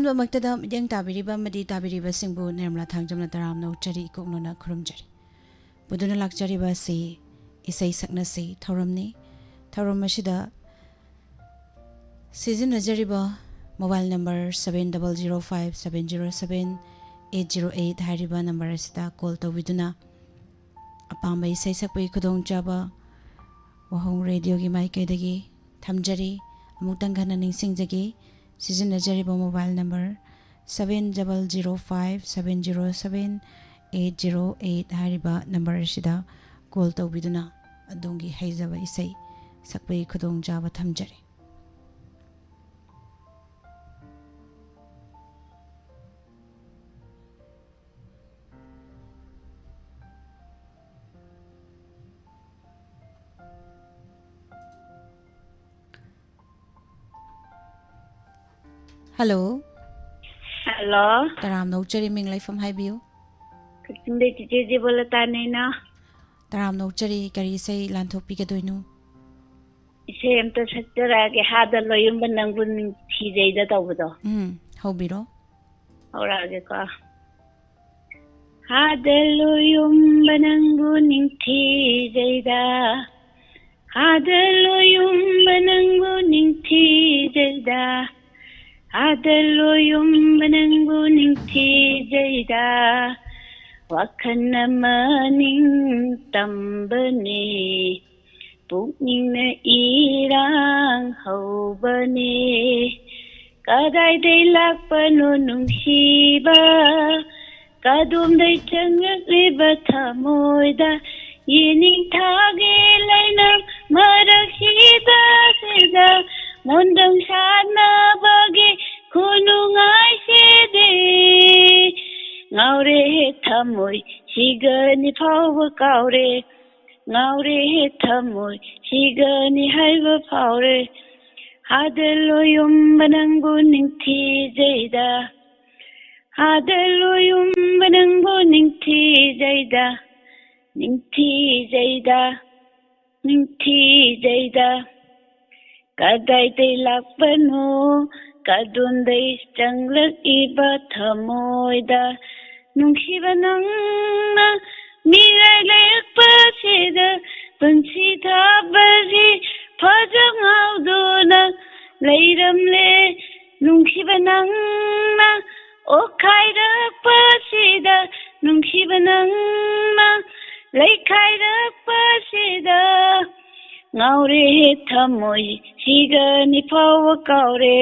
ꯑꯍꯥꯟꯕ ꯃꯛꯇꯗ ꯃꯤꯠꯌꯦꯡ ꯇꯥꯕꯤꯔꯤꯕ ꯑꯃꯗꯤ ꯇꯥꯕꯤꯔꯤꯕꯁꯤꯡꯕꯨ ꯅꯤꯔꯃꯂꯥ ꯊꯥꯡꯖꯝꯅ ꯇꯔꯥꯝꯅ ꯎꯠꯆꯔꯤ ꯏꯀꯣꯛꯅꯅ ꯈꯨꯔꯨꯝꯖꯔꯤ ꯕꯨꯗꯨꯅ ꯂꯥꯛꯆꯔꯤꯕ ꯑꯁꯤ ꯏꯁꯩ ꯁꯛꯅꯁꯤ ꯊꯧꯔꯝꯅꯤ ꯊꯧꯔꯝ ꯑꯁꯤꯗ ꯁꯤꯖꯤꯟꯅꯖꯔꯤꯕ ꯃꯣꯕꯥꯏꯜ ꯅꯝꯕꯔ 7005707808 ꯍꯥꯏꯔꯤꯕ ꯅꯝꯕꯔ ꯑꯁꯤꯗ ꯀꯣꯜ ꯇꯧꯕꯤꯗꯨꯅ ꯑꯄꯥꯝꯕ ꯏꯁꯩ ꯁꯛꯄꯒꯤ ꯈꯨꯗꯣꯡꯆꯥꯕ ꯋꯥꯍꯣꯡ ꯔꯦꯗꯤꯑꯣꯒꯤ ꯃꯥꯏꯀꯩꯗꯒꯤ ꯊꯝꯖꯔꯤ ꯑꯃꯨꯛꯇꯪ ꯍꯟꯅ ꯅꯤꯡꯁꯤꯡꯖꯒꯦ सिजनजरीब मोबाइल नंबर 7005707808 हारिबा नंबर असिदा कॉल तौबिदुना अदोंगी हैजबा इसै सकपै खुदोंग जाबा थमजरी हेलो हेलो तराम नौचरी मिंग लाइफम हाइबियो कचिंदे चिचे बोलता नैना तराम नौचरी करी सै लांथोपी के दोइनु इसे एमतो सच्चरागे हादा लोयुम नंगु थीजेदा तबदो हौबिरो औरागे का हादा लोयुम नंगु थीजेदा हादा लोयुम नंगु थीजेदा आदलोयुम बनंगु निंथि जैदा वखन मनिंग तंबने पुनिंग इरांग हौबने कदाय दै लाकपनो नुंसिबा कदुम दै चंगलिबा थमोयदा येनिंग थागे लाइनम मरखिदा सेदा मोंदंग शाना बगे खुनुंगाय सेदे ngauरे thamoi sigani phawba kaure ngauरे thamoi sigani haiba phaure hadaloyum banangu ningthi jaida hadaloyum banangu ningthi jaida ningthi jaida kadai dei lakpano kadundai changlak iba thamoida nungsiba nangna mirai lekpa sida punsi thabari phajang audona leiramle nungsiba nangna okhai rakpa sida nungsiba nangna leikhai rakpa sida ngauरे thamoi sigani phawba kaure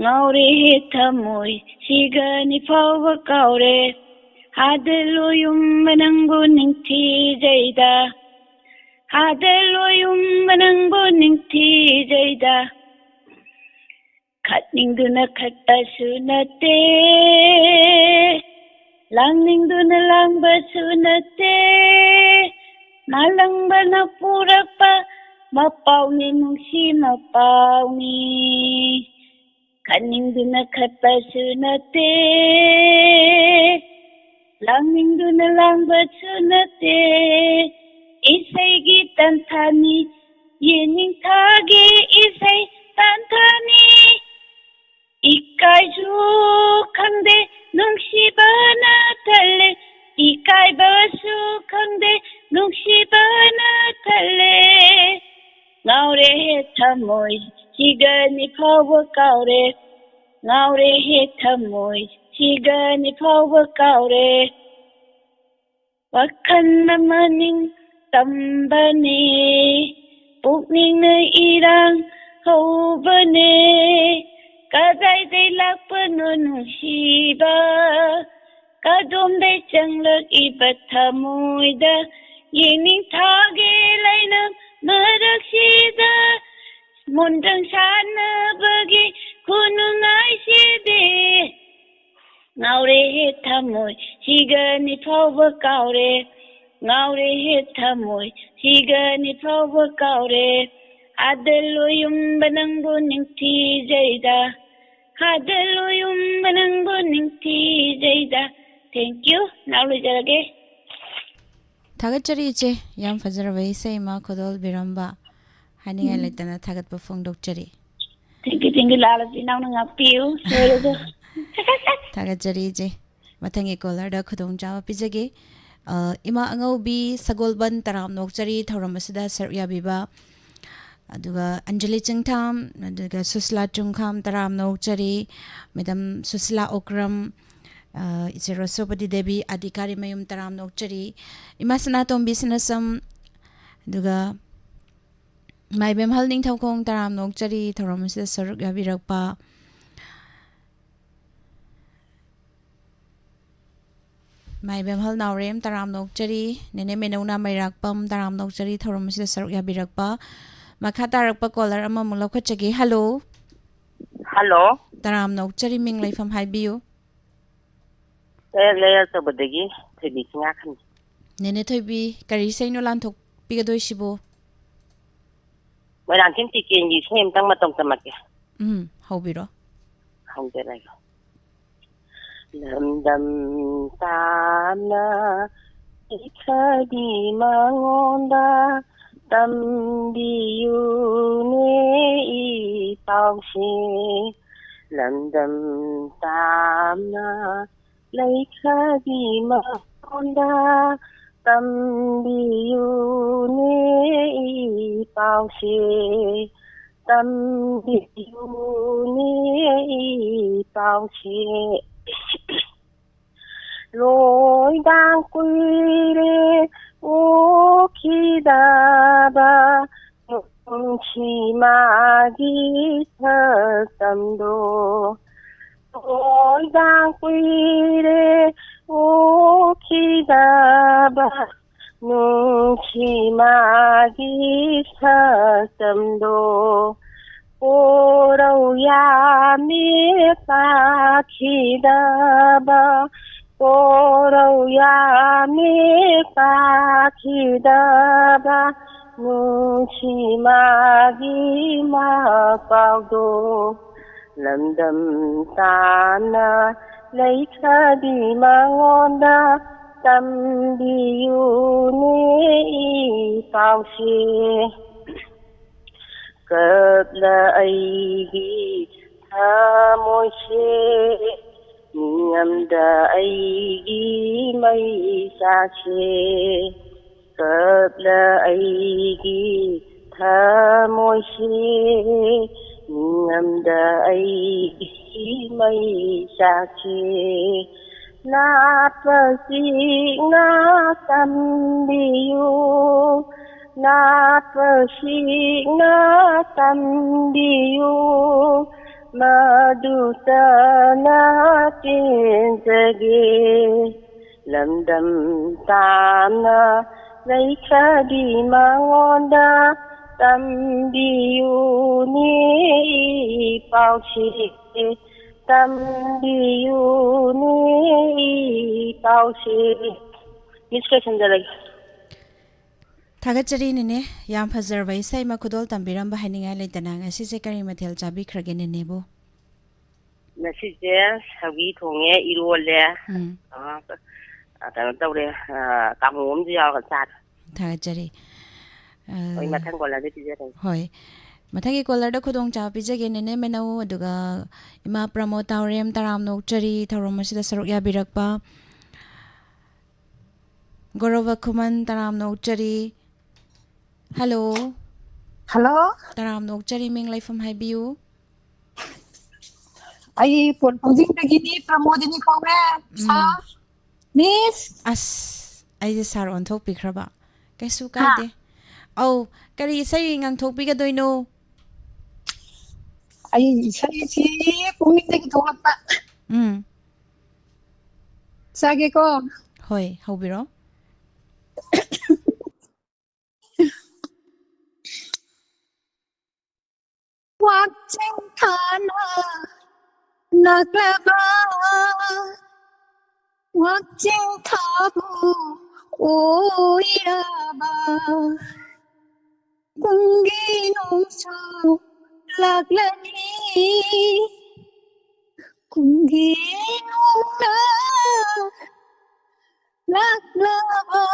ngauरे thamoi sigani phawba kaure hadaloyum banangu ningthi jaida hadaloyum banangu ningthi jaida khatningduna khatta sunate langningduna langba sunate Malangbana purapa mapauni nungsi mapauni kaningduna khata sunate langingduna langba sunate isai gi tanthani yening thage isai tanthani ikai ju khangde nungsi bana thale ikai basu khangde nungsibana thale ngaure thamoi sigani phawba kaure ngaure thamoi sigani phawba kaure wakhan maning tambane pukning na irang hobane kadai dei lakpano nungsiba kadum dei changlak iba thamoida yening thage laina maraksida mondang sana bagi kunungai side ngaure thamoi sigani phawba kaure ngaure thamoi sigani phawba kaure adaloyum banangu ningthi jaida adaloyum banangu ningthi jaida thank you now lujage थागतचरी इचे याम फजरबा इसै मा खोदोल बिरंबा हानिंगा लेतना थागत ब फोंदोकचरी tinggi lalas inaw na nga piu. थागतजरी इचे मथंगी caller खुदोंग चाव पिजगे इमा अंगौबी सगोलबन तराम नोकचरी थौरम असदा सर याबिबा अदुगा अंजलि चिंगथाम अदुगा सुसला चुंगखाम तराम नोकचरी मैडम सुसला ओक्रम इचे रसोपति देवी अधिकारी मयुम तराम नोकचरी इमा सनातोंबी सनसम अदुगा माइबेम हल निंगथौखोंग तराम नोकचरी थौरम असदा सर याबिरकपा माइबेम हल नावरेम तराम नोकचरी नेने मेनौना मैराकपम तराम नोकचरी थौरम असदा सर याबिरकपा मखा तारकपा कॉलर अमा मुलखचगे हेलो हेलो तराम नोकचरी मिंग लेफम हाइबियो ले तबदगी थैबी सिंगा खन नेने थोइबी करी सैनो लानथोक पिगदोइसिबो मैरान थिन टिकेंगी सेम तंग मतम तमके हौबिरो हंजरागा लमदम ताना इखदी मांगोंदा तंबियुने इपाउसे लमदम ताना लैखदी मांगोंदा तंबियुने इपाउसे तंबियुने इपाउसे lối đang quy rê ô khi đà ba chỉ mà đi thơ tâm đồ lối đang quy rê ô khi đà ba chỉ mà đi thơ tâm đồ ô đâu ya mi pa khi đà ba Korauya me pakidaba nuchi magi ma paudo lamdam tana laikhadi mangonda tambiyune pausi kabla aigi thamoise Niamda aigi mai sache kabla aigi thamoise Niamda aigi mai sache na pasi na tambiyu na pasi na tambiyu madutana tinjage lamdam tana laikhadi mangonda tambiyune pausi tambiyune pausi miskesan dalai थागतजरी नेने याम फजरबा इसै मखुदोल तंबिरम बहाइनिंगाय लेतना ngasi kari mathel chabi khrage नेनेबो ngasi sawi thonge irole kano tawre kamom ji yaw cha थागतजरी oi mathang kola de pije होय मथागी collar the खुदोंग चा पिजगे नेने मेनौ अदुगा इमा प्रमोद तावरेम तराम नोकचरी थौरम असिदा सरुक याबिरकपा गौरव खुमन तराम नोकचरी hello hello तराम नोकचरी Ming लाइफम हाइबियू आई phone पंजिंग तगिनी Pramodini कौवे सा miss अस आई सार on थोक पिखरबा कैसु कायदे औ करी सै ngang थोक पिगदोइनो आई सही सी पुमिंग तगी थोलपा सागे को होय हौबिरो watching kana naglaba watching tabu oiraba kungi nungsu laglani kungi nungna laglaba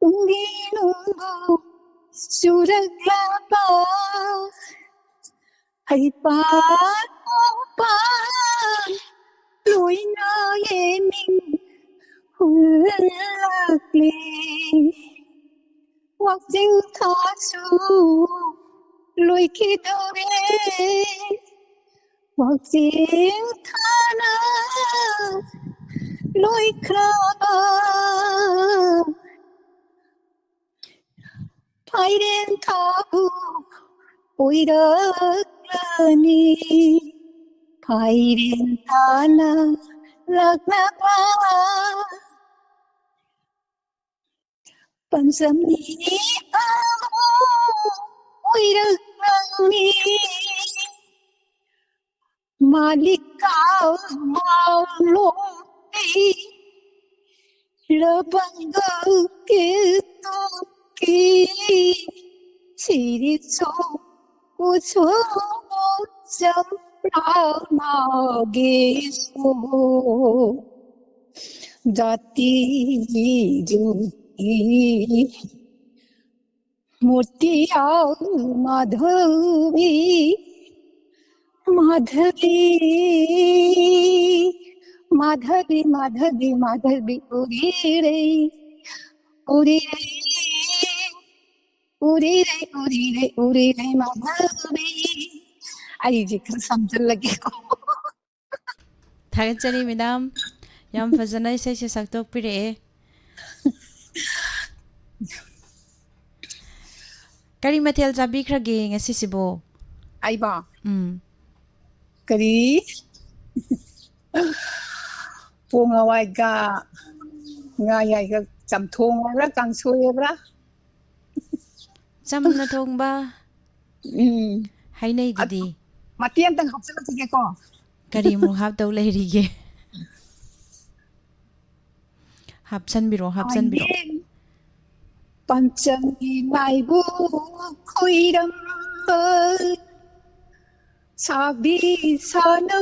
kungi nunggu Suraglaba ay paano ban lối nơi mình lạc lì hoặc dinh thọ su lối khi đâu về hoặc dinh thọ na lối khờ phải đến thọ bu ôi đất ni phải đến thọ na lạc na ba Pansamini amo uiragni Malikau mauloti Labanga kituki Siritso uso samprana gisu Dati Murtiya Madhavi Madhavi Madhavi Madhavi Madhavi Uri re Madhavi आई जी खर समझ लगे को थागतचरी madam याम फजना इसे सक्तोक्पिरे करी मथेल चाबिख्रगे ngasiसिबो आइबा करी पोंगावाइगा ngayaga chamthongra kangsoebra chamna thongba hainai didi matiam tang hapsala tige ko kari mu hap tau leirige hapsan biro panchami maibu khoiram sabi sanu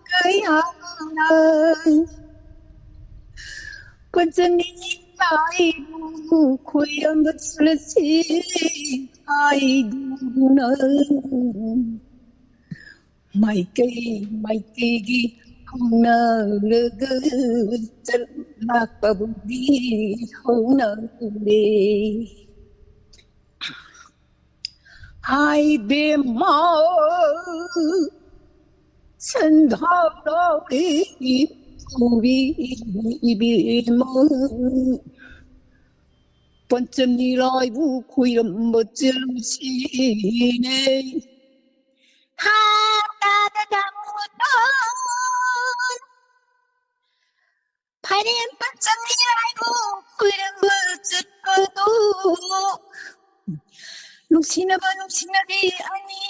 kayana panchami maibu khoiram sulasi aiduna mai kai gi hona laga chalak pabudi hona le ai be ma sandhalo kubi ibe ma panchami lai bu khuiram bachilsine ha ta da Parin panchami raibu kuiram bachildu nungsinaba ani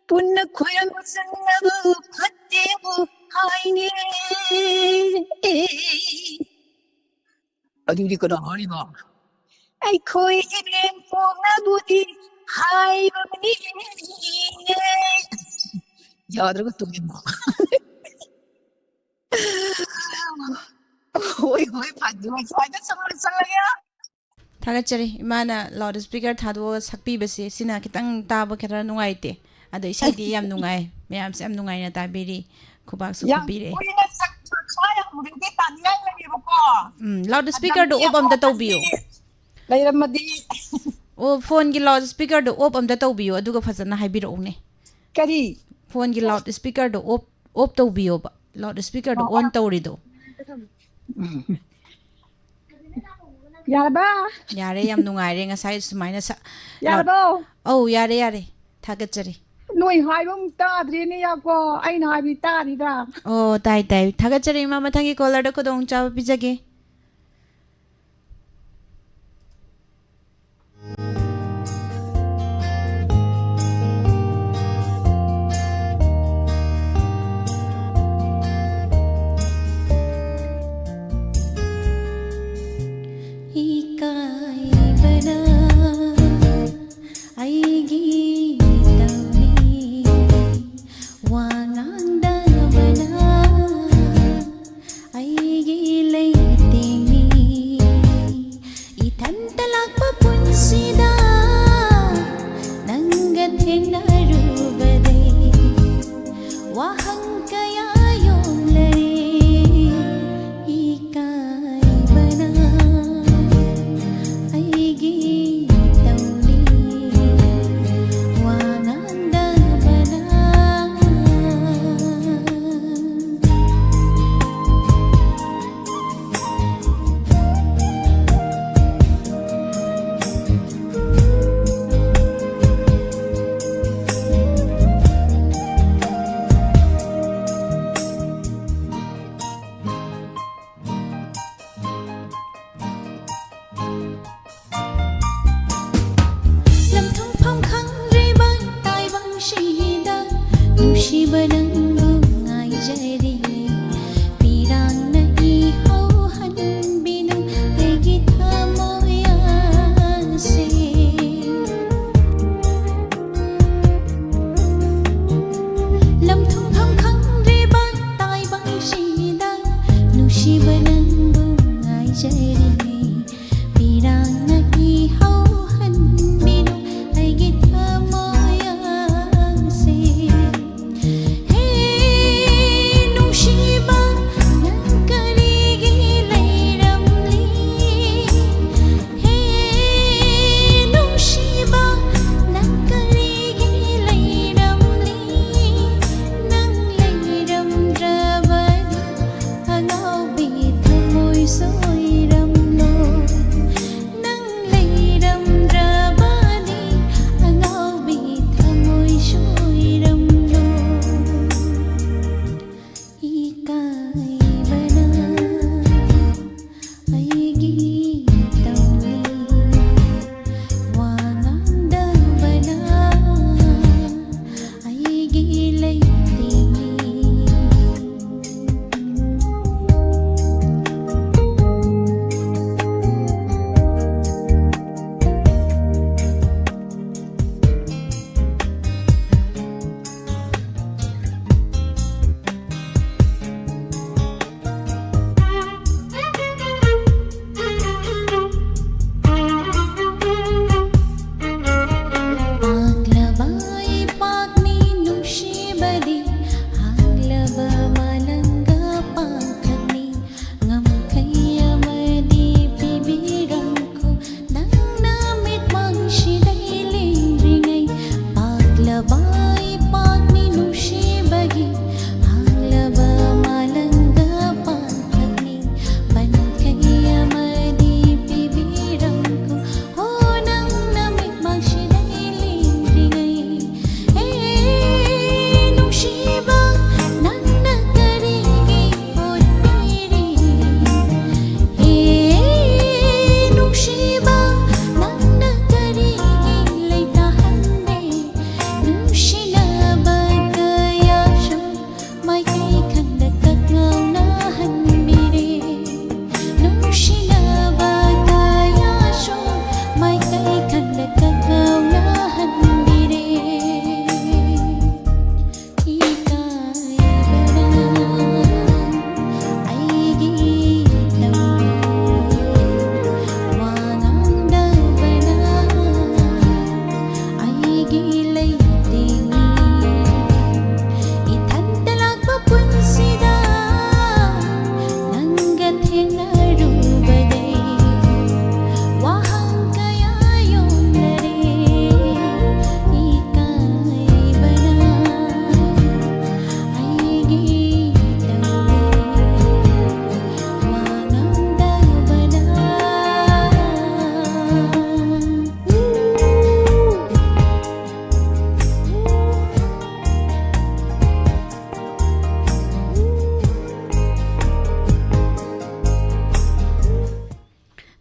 punna kuiram bachilnabu phattebu haine adudi kana hariba ai khoi ibem pona budi hai bani yaad rakho tumhe Oi phadwa saida samlaya थागतचरी इमाना loud speaker थादो सकपी बसे सिना खितंग ताबो खरा नुंगाइते अदो इसाइदी याम नुंगाइ ma'am से याम नुंगाइना ताबेरी खुबाक सु खुबीरे loud speaker दो ओप अमदा तौबियो लैरमदी ओ फोन की लाउड स्पीकर दो ओप अमदा तौबियो अदुगा फजना हाइबिरोने करी फोन की लाउड स्पीकर दो ओप तौबियो बा लाउड स्पीकर दो ऑन तौरिदो Yaraba यारे याम नुंगाइरे ngasai sumaina sa Yarabo oh yare थागतचरी Noi haibum tadri ni yako aina haibi tadi da oh tai थागतचरी मा मथंगी कॉलर दो कोदोंग चाव पिजगे Late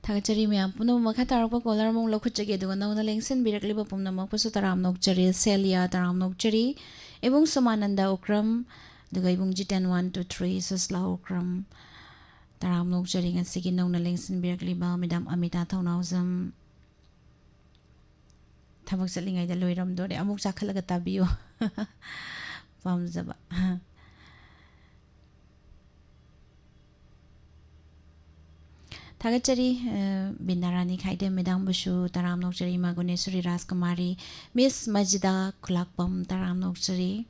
Tagachari miyam puno makha tarakpa kolar mong lokhuchage duga nauna lengsen birakliba pumnamak puso taram nokchari Celia taram nokchari ebong Samananda Okram duga ebong Jitan 1 2 3 Susla Okram taram nokchari ngasigi nauna lengsen birakliba Madam Amita Thaunauzam tabak satlingai da loiram dore amuk chakhalaga tabiyo pamjaba Tagachari Bindarani Khaide Medam Bushu Taram Nokchari Magunesuri Raskumari Miss Majida Kulakpam Taram Nokchari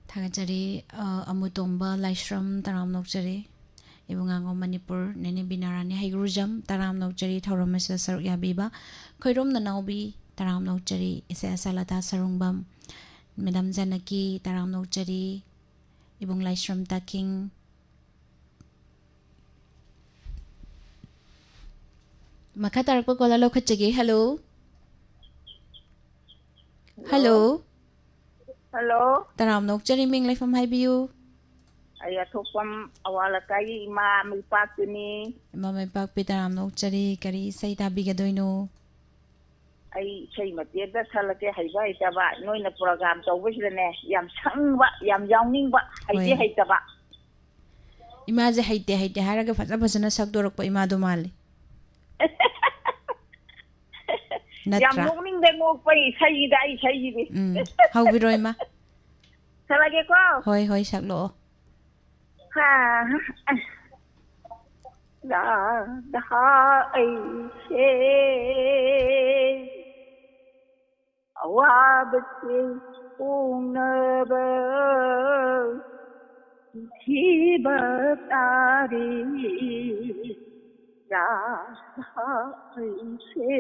Tagachari Amutomba Laishram Taram Nokchari Ibungango Manipur Nene Binarani Haigurujam Taram Nokchari Tauramasa Saruk Yabiba Koirom Nanaubi Taram Nokchari Ise Asalata Sarungbam Madam Janaki Taram Nokchari Ibung Laishram Taking Makha tarakpa kola lokhuchage hello hello Hello, taram nokchari ming laifam haibiyu ay atopam awala kay ima may pakini mamay pakpi taram nokchari kari say tabigadoino ay say matiyada salake hayba itaba noy na program tawbis lene yam sangba yam yawning ba haydi haytaba imaje haite haraga faja bajana sakdorak pa imado mali Yam yawning de mo pa isay da isay bi how biroy ma salage ko hoy hoy saklo ha da ay se awabte unaba batari da ay se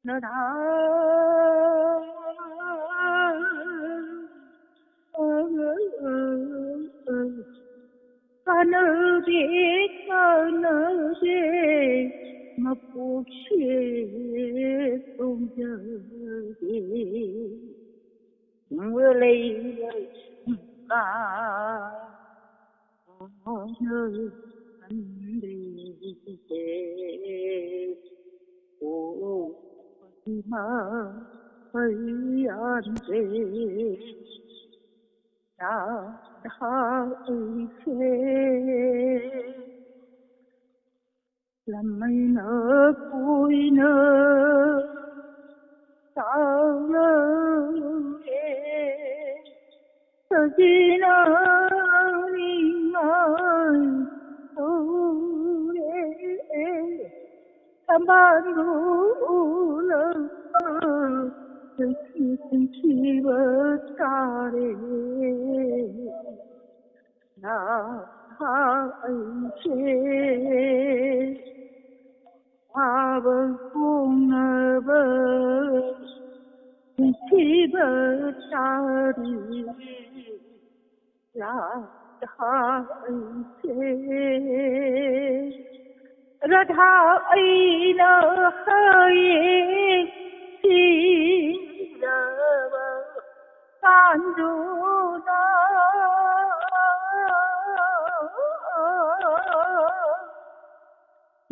na da kanade mapuche tumjage mulai ka Lammaina puina saalaye sajina nimai ore tambandula kiva tare na aiche Avunava Kiva Tari Radha Aina Haye Sirava Kanduna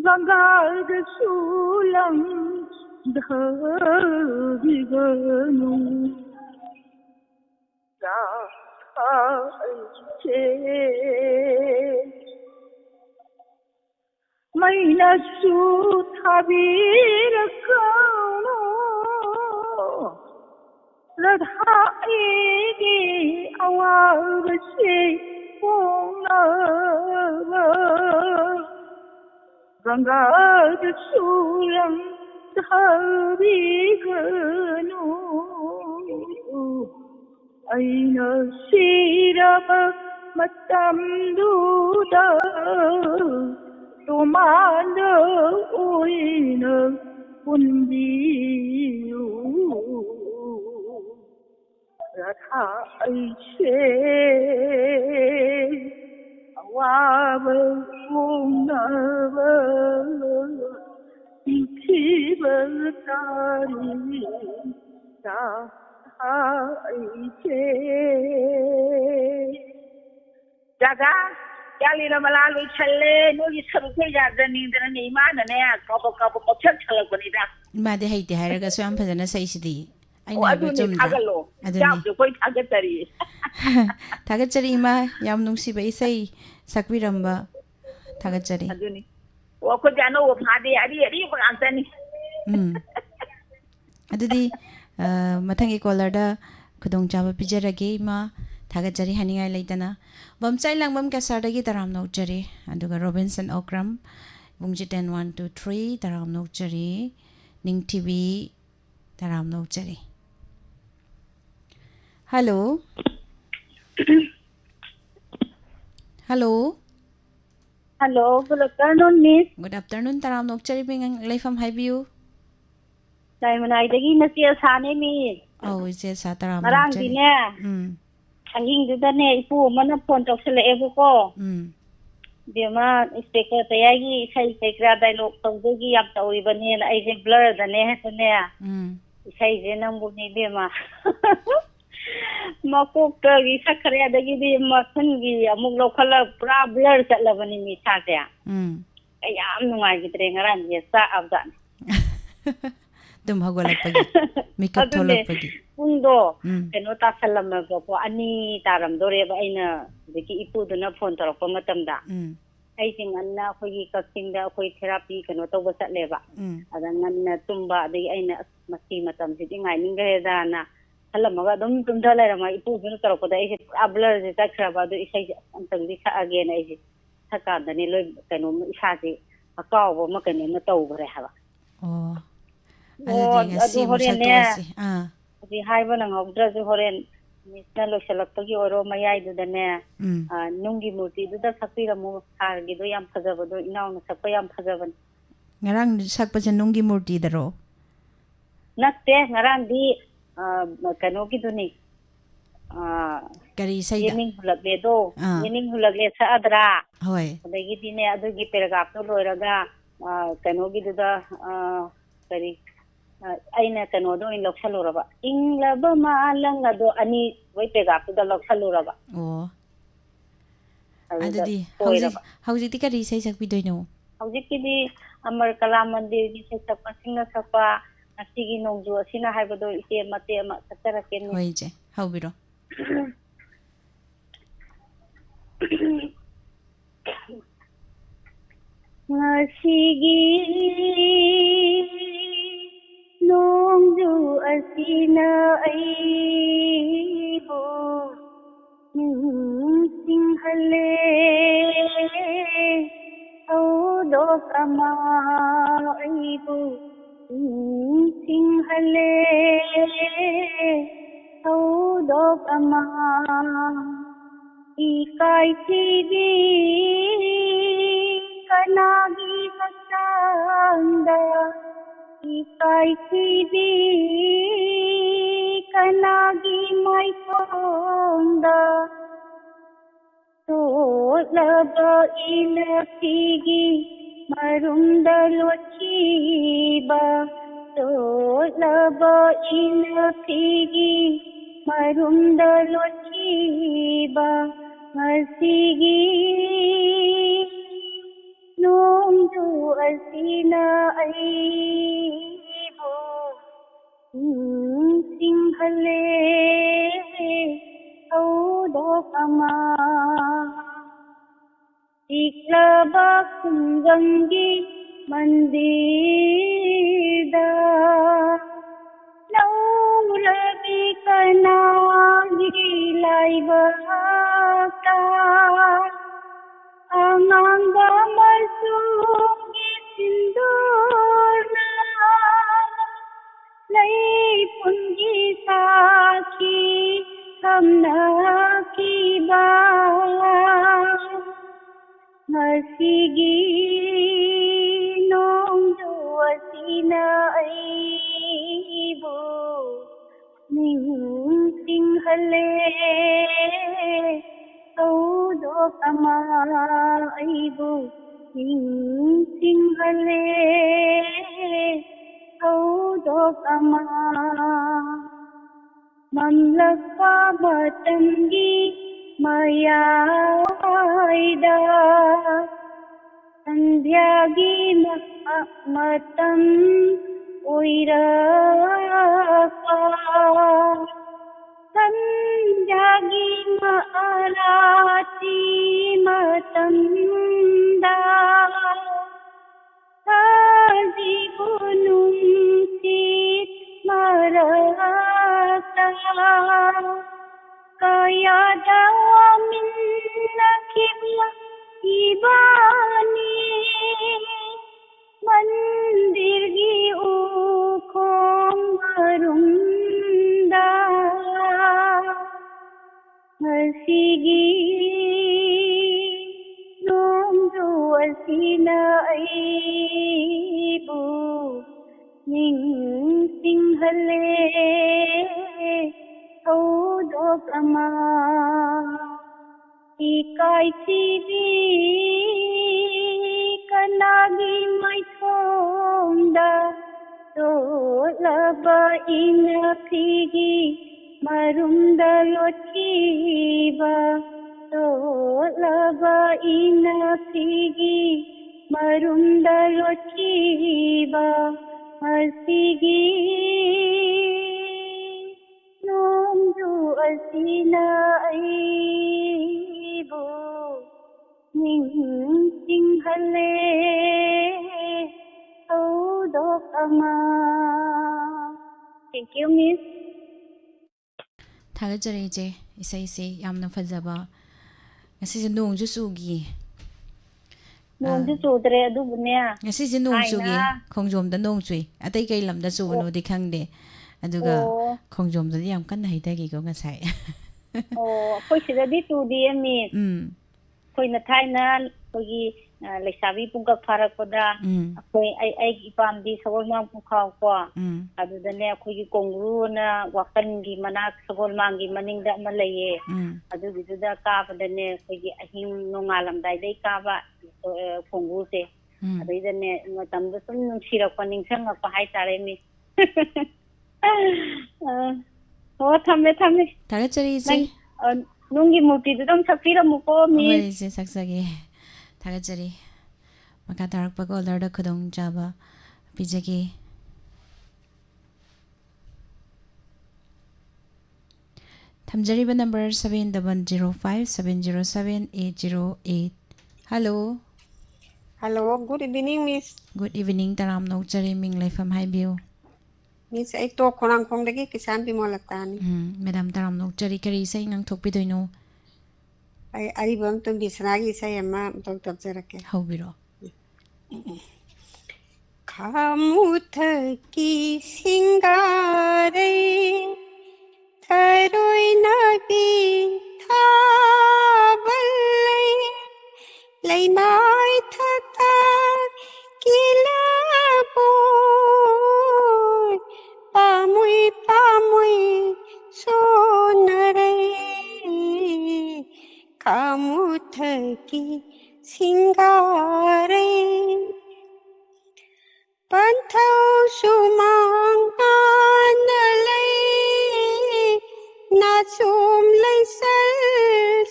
Gangad Sulam Dhaviganu Rahache Maina Suthavira Kano Radha Egi Awavase Purnava Gangad Sulam Dhaviganu Aina Sirava Matamduda Tumanda Uina Pundiyu Radha Aiche Awava Unava Kiva Tari Aiche Jaga Yali Malalu Chale, no, you shall pay that than in the Iman and air, couple of church. Made hate the Haraga Swamp and a Saisidi. I Oh, I never do told Tagalo. I Jump don't to point Tagatari. Tagacharima, Yam Nusi by say, Sakviramba, Tagachari. Aduni. What could I know of Hadi Adi Anthony? Adudi Matangi Colada, Kudong Java Pijara Game. Tagachari Haniga Laitana. Bumsai Langbam Kasardagi Taram no Jerry, and Robinson Okram, Bungjitan 1, 2, 3, Taram no Jerry, Ning TV, Taram no Jerry. Hello. Hello. Hello, good afternoon, Miss. Good afternoon, Taram no Jerry being live from Highview. Simon, I begin to see a sunny me. Oh, it's a Sataram. Marangine. Hanging to the name, poor monopon of Selevo. Dima, speaker, the Yagi, say, take that I look from Boogie up to even in I say blur the net and there. Say, Zenam would be Dima. Mako, Sakara, the Gidi, Masungi, a Muglocal, bra blurs at Lavani Mitatia. I am no I get ring around, yes, I've done. Dumhagolapagi. Mikapolapagi. Pundo, kano tasalam ko ani taram dore ba ina diki ipu duna phone tor ko matam da ai sing anna khoi kasing da khoi therapy kano to ba satle ba adan na tumba dai aina masti matam si ngai ningre da na salamaga dum tum da la ma ipu duna tor ko da ai abler je takra ba do isai antang di kha again ai thaka da ni loi kano isa ji akaw bo ma kano na to bare ha ba Adu horene di haiba nang ogdra ju horen misna lo selakpagi oro mayai du dane nungi murti du da sakpi ramu har gi do yam phajaba do inaw na sakpa yam phajaban ngarang sakpa jan nungi murti daro natte ngarang di kano ki duni kari sai da yening hulagle do yening hulagle sa adra hoy adagi dine adu gi paragraph no loiraga kano gi du da kari aina kano do in loksaluraba inglaba ma langa do ani wai pega pu da loksaluraba ꯑꯗꯨꯗꯤ ꯍꯧꯖꯤꯛꯇꯤ ꯀꯔꯤ ꯏꯁꯩ ꯁꯛꯄꯤꯗꯣꯏꯅꯣ? ꯍꯧꯖꯤꯛꯀꯤꯗꯤ ꯑꯃꯔ ꯀꯂꯥ ꯃꯟꯗꯤꯔꯒꯤ ꯏꯁꯩ ꯁꯛꯄ ꯁꯤꯡꯅ ꯁꯛꯄ ꯉꯁꯤꯒꯤ ꯅꯣꯡꯖꯨ ꯑꯁꯤꯅ ꯍꯥꯏꯕꯗꯣ ꯏꯆꯦ ꯃꯇꯦꯛ ꯑꯃ ꯁꯛꯆꯔꯛꯀꯦꯅꯦ. ꯍꯣꯏ ꯏꯆꯦ, ꯍꯧꯕꯤꯔꯣ. Ngasigi nongju asina aibo singhale audo kama aibo singhale audo kama ikai tibi kanagi kasanda ikai tibi kanagi mai konda to laba ilapigi marunda lochiba to laba ilapigi marunda lochiba masigi nongju asina aibo singhale audo kama iklaba kungangi mandida naurabi kanagi laibata Amanga masungi sindurna Lai pungi saki hamna kiba Masigi nongju asina aibu Ning singhale audo kama aibu singhale audo kama mamlaka batangi mayaida sandhyagi matam oiraka Sanjagi ma'arati matanda Saji gunung sit marata Kaya dawa minna kibla ibani Mandir gi ukhong marunda Masigi nongju asina aibu ning singhale audo kama ikai tibi kanagi mai thongda to laba ina phigi marunda lochiba to laba ina phigi marunda lochiba masigi nongju asina aibu ning singhale audo kama. Thank you, Miss. ꯊꯥꯒꯠꯆꯔꯤ ꯏꯆꯦ, ꯏꯁꯩꯁꯦ ꯌꯥꯝꯅ ꯐꯖꯕ. ꯉꯁꯤꯁꯦ ꯅꯣꯡꯁꯨ ꯆꯨꯒꯤ. ꯅꯣꯡꯁꯨ ꯆꯨꯗ꯭ꯔꯦ ꯑꯗꯨꯕꯨꯅꯦ. ꯉꯁꯤꯁꯦ ꯅꯣꯡ ꯆꯨꯒꯤ. ꯈꯣꯡꯖꯣꯝꯗ ꯅꯣꯡ ꯆꯨꯏ. ꯑꯇꯩ ꯀꯩ ꯂꯝꯗ ꯆꯨꯕꯅꯣꯗꯤ ꯈꯪꯗꯦ. ꯑꯗꯨꯒ ꯈꯣꯡꯖꯣꯝꯗꯗꯤ ꯌꯥꯝ ꯀꯟꯅ ꯍꯩꯊꯈꯤꯀꯣ ꯉꯁꯥꯏ. ꯑꯩꯈꯣꯏ ꯁꯤꯗꯗꯤ ꯆꯨꯗꯤꯌꯦ ꯃꯤꯁ. ꯑꯩꯈꯣꯏꯅ ꯊꯥꯏꯅ ꯑꯩꯈꯣꯏꯒꯤ ꯂꯩꯁꯥꯕꯤ ꯄꯨꯡꯀꯛ ꯐꯥꯔꯛꯄꯗ ꯑꯩꯈꯣꯏ ꯑꯩꯒꯤ ꯏꯄꯥꯝꯗꯤ ꯁꯒꯣꯜꯃꯥꯡ ꯄꯨꯈꯥꯎ ꯀꯣ ꯑꯗꯨꯗꯅꯦ ꯑꯩꯈꯣꯏꯒꯤ ꯀꯣꯡꯒ꯭ꯔꯨꯅ ꯋꯥꯀꯟꯒꯤ ꯃꯅꯥꯛ ꯁꯒꯣꯜꯃꯥꯡꯒꯤ ꯃꯅꯤꯡꯗ ꯑꯃ ꯂꯩꯌꯦ. ꯑꯗꯨꯒꯤꯗꯨꯗ ꯀꯥꯕꯗꯅꯦ ꯑꯩꯈꯣꯏꯒꯤ ꯑꯍꯤꯡ ꯅꯣꯡꯉꯥꯜꯂꯝꯗꯥꯏꯗꯩ ꯀꯥꯕ ꯈꯣꯡꯒ꯭ꯔꯨꯁꯦ. ꯑꯗꯩꯗꯅꯦ ꯃꯇꯝꯗ ꯁꯨꯝ ꯅꯨꯡꯁꯤꯔꯛꯄ ꯅꯤꯡꯁꯤꯡꯉꯛꯄ ꯍꯥꯏꯇꯥꯔꯦ ꯃꯤꯁ. ꯊꯝꯃꯦ. ꯊꯥꯒꯠꯆꯔꯤ ꯏꯆꯦ. ꯅꯨꯡꯒꯤ ꯃꯨꯔꯇꯤꯗꯨꯗꯪ ꯁꯛꯄꯤꯔꯝꯃꯨꯀꯣ ꯃꯤꯁ ꯍꯣꯏ ꯏꯆꯦ ꯁꯛꯆꯒꯦ ꯊꯥꯒꯠꯆꯔꯤ ꯃꯈꯥ ꯇꯥꯔꯛꯄ ꯀꯣꯂꯔꯗ ꯈꯨꯗꯣꯡꯆꯥꯕ ꯄꯤꯖꯒꯦ ꯊꯝꯖꯔꯤꯕ number 7005707808 hello Hello, good evening, Miss. Good evening ꯇꯔꯥꯝ ꯅꯣꯛꯆꯔꯤ ꯃꯤꯡ ꯂꯩꯐꯝ ꯍꯥꯏꯕꯤꯌꯨ Miss, ay to kurang kong dagi kisan bimolatani. Madam ꯇꯔꯥꯝ ꯅꯣꯛꯆꯔꯤ ꯀꯔꯤ ꯏꯁꯩ ꯉꯪꯊꯣꯛꯄꯤꯗꯣꯏꯅꯣ Ay aribam tum bisnagi sa yama tog tabjarake. ꯍꯧꯕꯤꯔꯣ Khamuth ki singare tharoi nabi thabalai laimai thata kilaboy pamui pamui sonarai khamuth ki singare Panthau sumanganalay na sumlay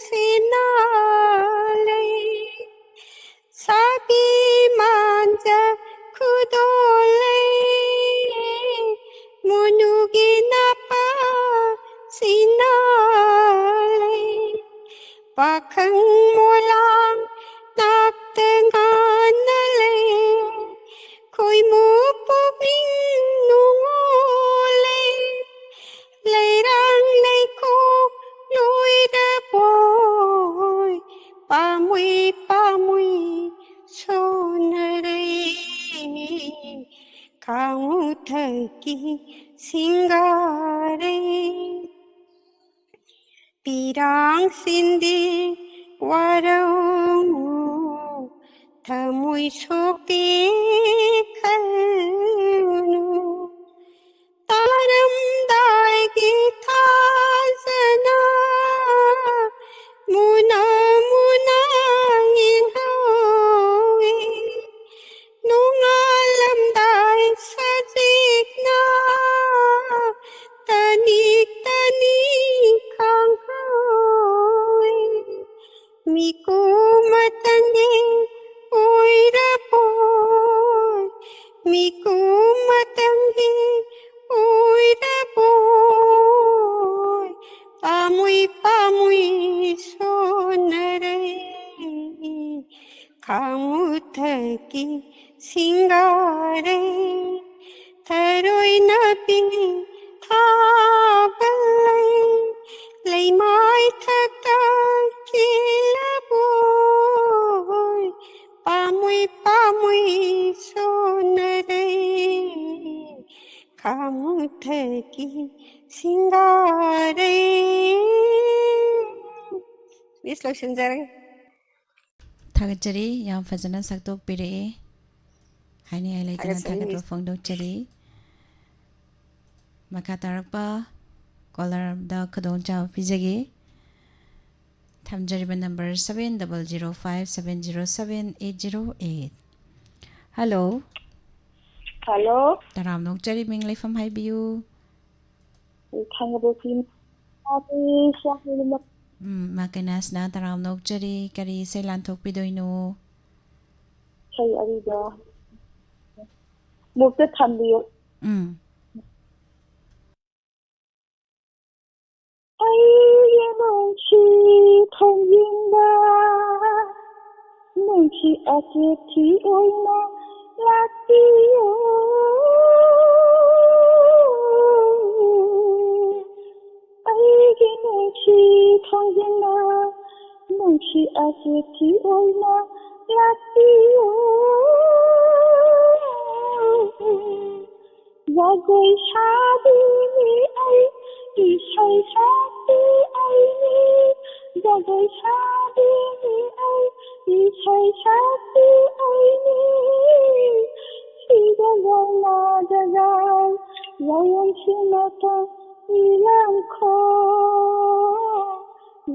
sinalay sabi manja kudolay munugina pa sinalay pakhang mulang nagtenganalay Khoi mu po bing nungolay lay rang lay ko lùi ra boy pamui pamui sonaray kamu thaki singaray pirang sindi warau thamui sopi khanu taram dai ki thasana muna muna inhawi nungalam dai sajikna tanik tanik khanghawi miku matangi oira boy miku matangi oira boy pamui pamui sonarai kamu thaki singarai tharoi nabi thabalai laimai thata kilaboy pamui pamui sonarai kamu thaki singarai Miss loisonjare ꯊꯥꯒꯠꯆꯔꯤ ꯌꯥꯝ ꯐꯖꯅ ꯁꯛꯇꯣꯛꯄꯤꯔꯛꯑꯦ ꯍꯥꯏꯅꯤꯡꯉꯥꯏ ꯂꯩꯇꯅ ꯊꯥꯒꯠꯆꯔꯤ ꯊꯥꯒꯠꯄ ꯃꯤꯁ ꯐꯣꯡꯗꯣꯛꯆꯔꯤ ꯃꯈꯥ ꯇꯥꯔꯛꯄ ꯀꯣꯂꯔꯗ ꯈꯨꯗꯣꯡꯆꯥꯕ ꯄꯤꯖꯒꯦ ꯊꯝꯖꯔꯤꯕ ꯅꯝꯕꯔ 7005707808 ꯍꯜꯂꯣ ꯍꯜꯂꯣ ꯇꯔꯥꯝ ꯅꯣꯛꯆꯔꯤ ꯃꯤꯡ ꯂꯩꯐꯝ ꯍꯥꯏꯕꯤꯌꯨ ꯈꯪꯉꯕꯁꯤ ꯃꯀꯩꯅꯥꯁꯅ ꯇꯔꯥꯝ ꯅꯣꯛꯆꯔꯤ ꯀꯔꯤ ꯏꯁꯩ ꯂꯥꯟꯊꯣꯛꯄꯤꯗꯣꯏꯅꯣ ꯏꯁꯩ ꯑꯔꯤꯕ ꯃꯨꯛꯇ ꯊꯝꯕꯤꯌꯨ ꯑꯩꯒꯤ ꯅꯨꯡꯁꯤ ꯊꯣꯡꯖꯤꯟꯕ ꯅꯨꯡꯁꯤ ꯑꯆꯦꯠꯊꯤ ꯑꯣꯏꯅ ꯂꯥꯛꯄꯤꯌꯨ ꯑꯩꯒꯤ ꯅꯨꯡꯁꯤ ꯊꯣꯡꯖꯤꯟꯕ ꯅꯨꯡꯁꯤ ꯑꯆꯦꯠꯊꯤ ꯑꯣꯏꯅ ꯂꯥꯛꯄꯤꯌꯨ ꯖꯒꯣꯏ ꯁꯥꯕꯤꯅꯤ ꯑꯩ 이사이 사비아이니 자gai 사비니 아이 이사이 사비아이니 시대가 나다가 야연치마다 이랑코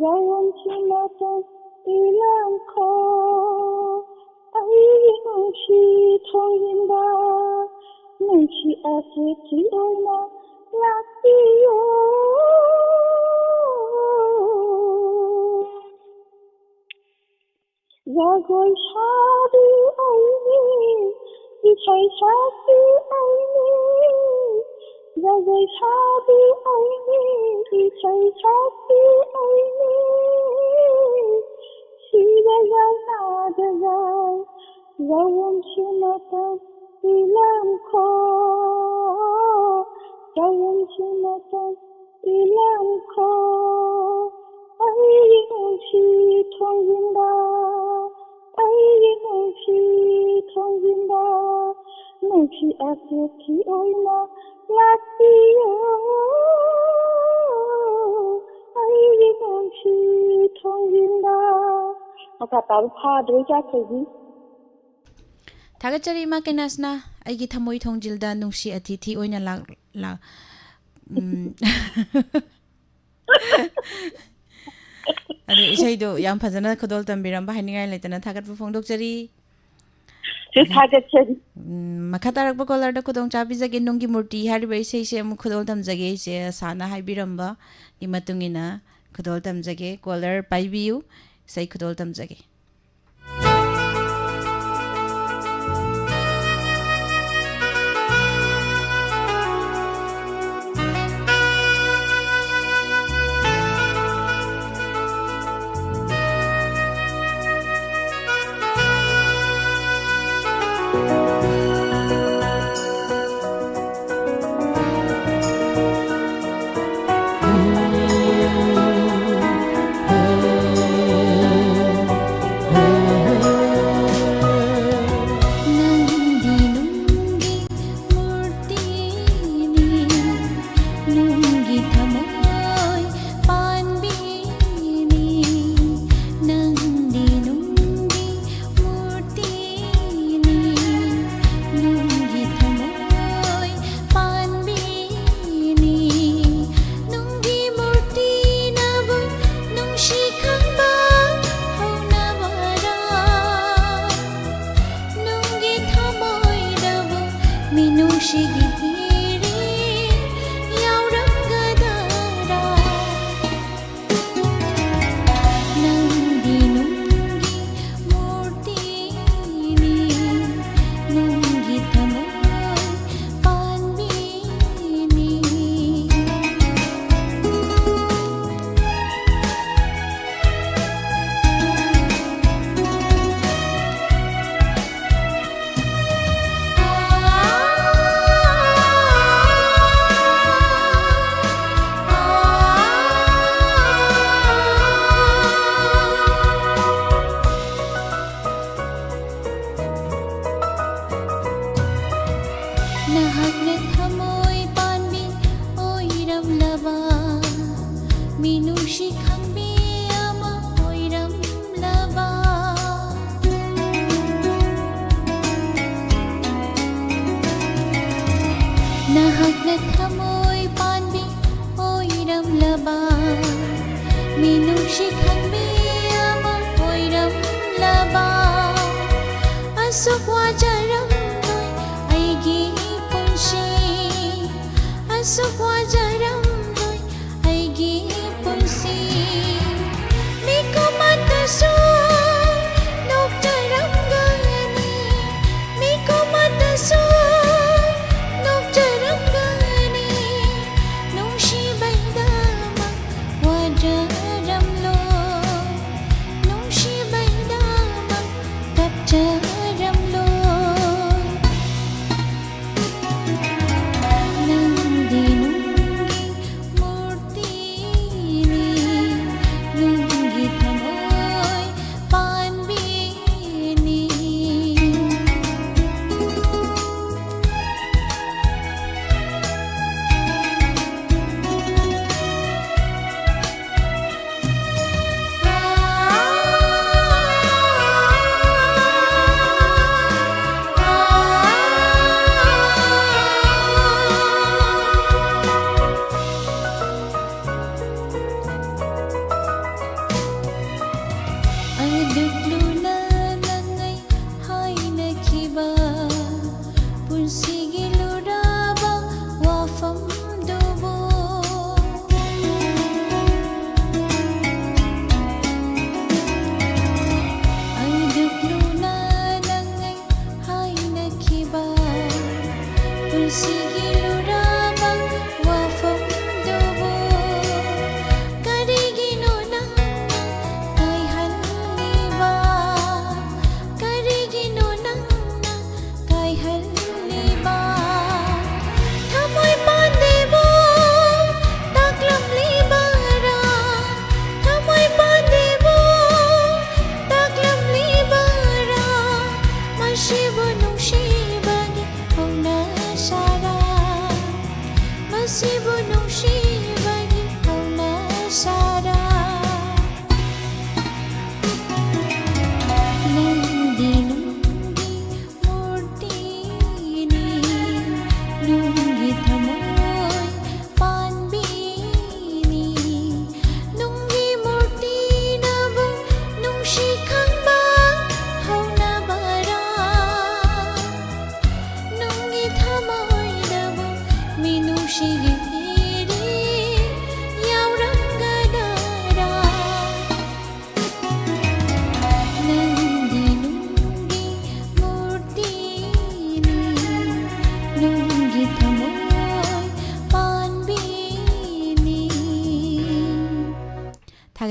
야연치마다 이랑코 아이 눈치 통인다 눈치 아시지 얼마 라디오 Zagoy sabi aini, isay sabi aini. Zagoy sabi aini, isay sabi aini. Siragay nadagay, zawang sinatan ilam ko. Zawang sinatan ilam ko. Ay si thongginda, ay si thongginda, nungsi asethi oina latiyo. Ay si thongginda. Maka taru phadre jakhaygi. Thagachari ma kenasna aigi thamoi thongjilda nungsi atithi oina la Ado isai do yam phajana khodol tambiram bahainingai leitana thagat phongdokjari thagachari makha tarakba kolar da khodong chabi jage nungi murti hariba isai se amu khodol tamjage se sana haibiramba imatungina khodol tamjage kolar paibiu sai khodol tamjage